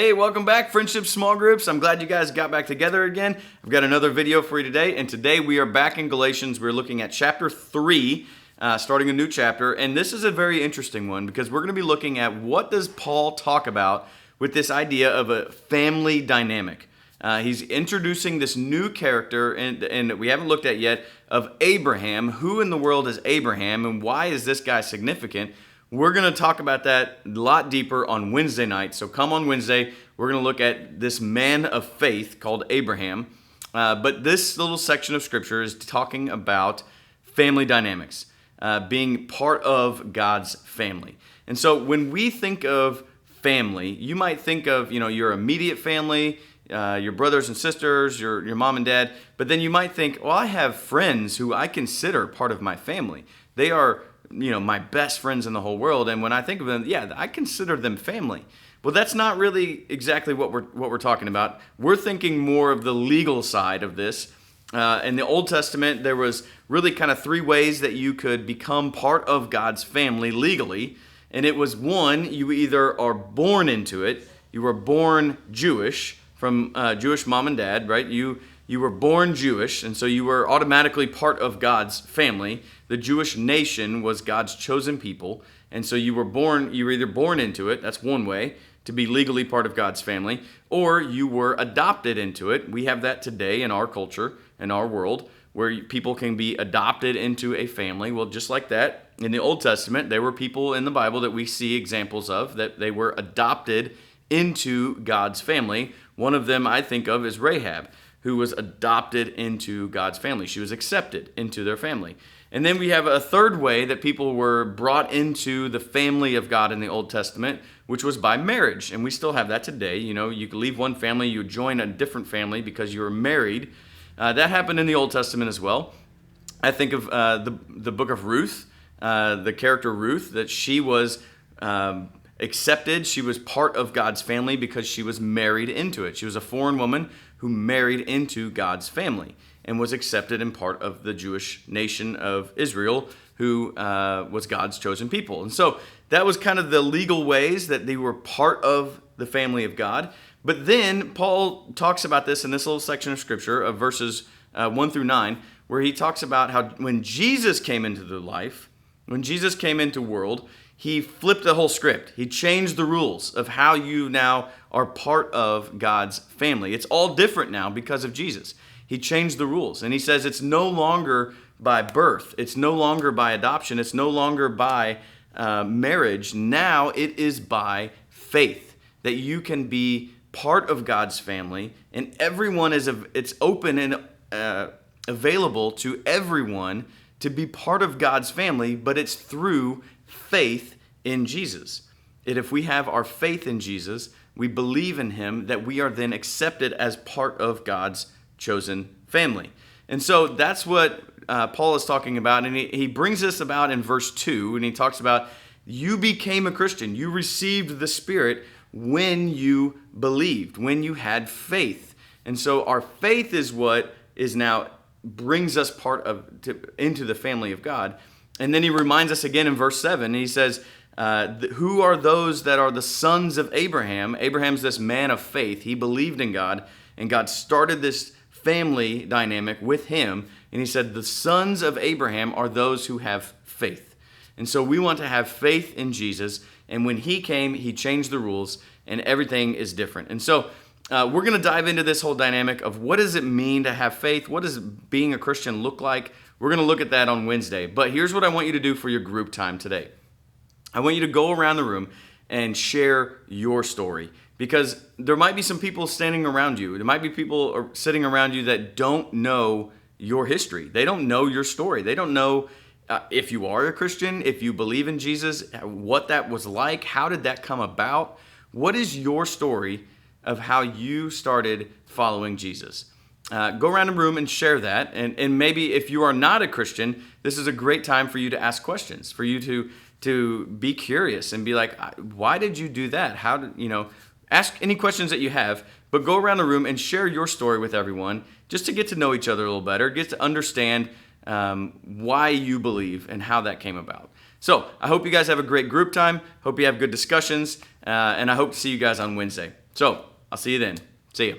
Hey, welcome back, Friendship Small Groups. I'm glad you guys got back together again. I've got another video for you today, and today we are back in Galatians. We're looking at chapter 3, starting a new chapter, and this is a very interesting one because we're going to be looking at what does Paul talk about with this idea of a family dynamic. He's introducing this new character, and we haven't looked at yet, of Abraham. Who in the world is Abraham, and why is this guy significant? We're going to talk about that a lot deeper on Wednesday night. So come on Wednesday. We're going to look at this man of faith called Abraham. But this little section of Scripture is talking about family dynamics, being part of God's family. And so when we think of family, you might think of your immediate family, your brothers and sisters, your mom and dad. But then you might think, well, I have friends who I consider part of my family. They are my best friends in the whole world. And when I think of them, I consider them family. Well, that's not really exactly what we're talking about. We're thinking more of the legal side of this. In the Old Testament, there was really kind of three ways that you could become part of God's family legally. And it was one, you either are born into it, you were born Jewish from Jewish mom and dad, right? You were born Jewish, and so you were automatically part of God's family. The Jewish nation was God's chosen people, and so you were either born into it, that's one way, to be legally part of God's family, or you were adopted into it. We have that today in our culture, in our world, where people can be adopted into a family. Well, just like that, in the Old Testament, there were people in the Bible that we see examples of, that they were adopted into God's family. One of them I think of is Rahab, who was adopted into God's family. She was accepted into their family. And then we have a third way that people were brought into the family of God in the Old Testament, which was by marriage. And we still have that today. You could leave one family, you join a different family because you were married. That happened in the Old Testament as well. I think of the book of Ruth, the character Ruth, that she was accepted. She was part of God's family because she was married into it. She was a foreign woman who married into God's family and was accepted in part of the Jewish nation of Israel, who was God's chosen people. And so that was kind of the legal ways that they were part of the family of God. But then Paul talks about this in this little section of Scripture of verses 1 through 9, where he talks about how when Jesus came into the life, when Jesus came into the world, he flipped the whole script. He changed the rules of how you now are part of God's family. It's all different now because of Jesus. He changed the rules. And he says it's no longer by birth. It's no longer by adoption. It's no longer by marriage. Now it is by faith that you can be part of God's family. And everyone it's open and available to everyone to be part of God's family, but it's through faith in Jesus. And if we have our faith in Jesus, we believe in him, that we are then accepted as part of God's chosen family. And so that's what Paul is talking about. And he brings this about in verse 2, and he talks about you became a Christian. You received the Spirit when you believed, when you had faith. And so our faith is what is now brings us into the family of God. And then he reminds us again in verse 7, and he says, who are those that are the sons of Abraham? Abraham's this man of faith. He believed in God, and God started this family dynamic with him. And he said, the sons of Abraham are those who have faith. And so we want to have faith in Jesus. And when he came, he changed the rules, and everything is different. And so we're going to dive into this whole dynamic of what does it mean to have faith? What does being a Christian look like? We're going to look at that on Wednesday. But here's what I want you to do for your group time today. I want you to go around the room and share your story, because there might be some people standing around you. There might be people sitting around you that don't know your history. They don't know your story. They don't know if you are a Christian, if you believe in Jesus, what that was like. How did that come about? What is your story of how you started following Jesus? Go around the room and share that. And maybe if you are not a Christian, this is a great time for you to ask questions, for you to be curious and be like, why did you do that? How did, ask any questions that you have, but go around the room and share your story with everyone just to get to know each other a little better, get to understand why you believe and how that came about. So I hope you guys have a great group time. Hope you have good discussions, and I hope to see you guys on Wednesday. So I'll see you then. See you.